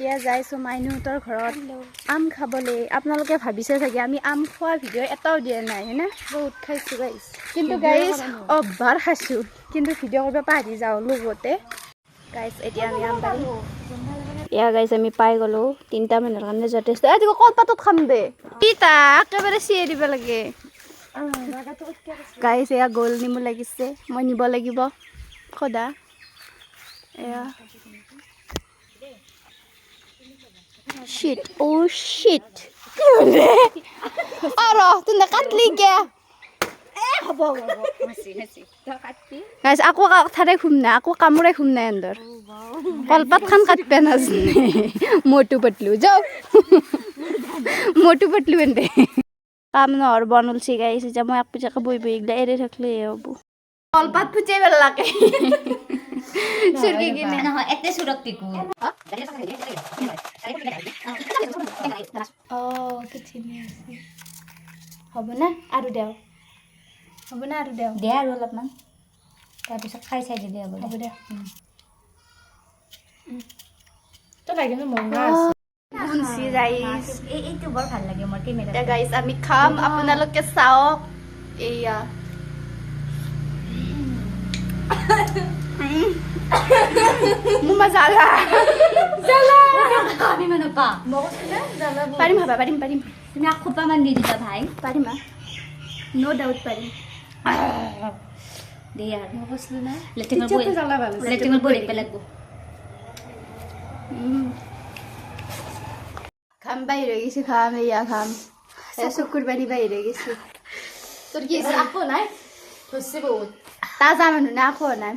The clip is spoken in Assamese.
এতিয়া যাইছো মাইনুহঁতৰ ঘৰত আম খাবলৈ। আপোনালোকে ভাবিছে চাগে আমি আম খোৱা ভিডিঅ' এটাও দিয়া নাই হয়নে? বহুত খাইছোঁ গাইছ, কিন্তু গাইছ অভাৰ খাইছোঁ, কিন্তু ভিডিঅ' কৰিব পাহৰি যাওঁ লগতে। গাইছ এতিয়া আমি আম পাৰিম। এয়া গাইছ আমি পাই গ'লোঁ 3টা মানুহৰ কাৰণে যথেষ্ট। আজিকালি কলপাতত খাম দে পিতা একেবাৰে চিয়াই দিব লাগে। গাইছ এয়া গোল নিমু লাগিছে, মই নিব লাগিব সদা। এয়া শিট অ' শিট কি হ'লে আৰু তুমি কাটলি কে হ'ব গাইছ আকৌ কথাতে খুম নাই, আকৌ কামোৰে খুম নাই এন্দৰ কলপাত খান কাটবে নাজনে মটু পটলু যাও মটু পটলু এন্দে কাম নহৰ বন উলচি গাইছ। এতিয়া মই এক পিছাকে বহি বহি এইগিলা এৰি থাকলে হ'ব কলপাত ফুটাই পেলাকে চুৰকি কিনে নহয় এতে চুৰক টিকু হ'ব না আৰু দেও হ'ব না আৰু দেও দে আৰু অলপমান তাৰপিছত খাই চাই দিলে হ'ব দে তো লাগে ন মংগা আছে মুনছি গাইছ এইটো বৰ ভাল লাগে মোৰ কেমেৰা তে গাইছ আমি খাম আপোনালোকে চাওক এয়া মুমা জালা জালা আমি মানে পা জালা পাৰিম হাবা পাৰিম তুমি আখোপা মান দি দিবা ভাই পাৰিম নো ডাউট পাৰিম দে यार মই কৈছিল না লেটিঙৰ বই পেলাগব খাম বাহিৰ হৈ গৈছে খাম এয়া খাম চকুৰ পানী বাহিৰ হৈ গৈছে তোৰ কি আকৌ নাই ধৰছে বহুত তাজা মানুহ না আকৌ নাই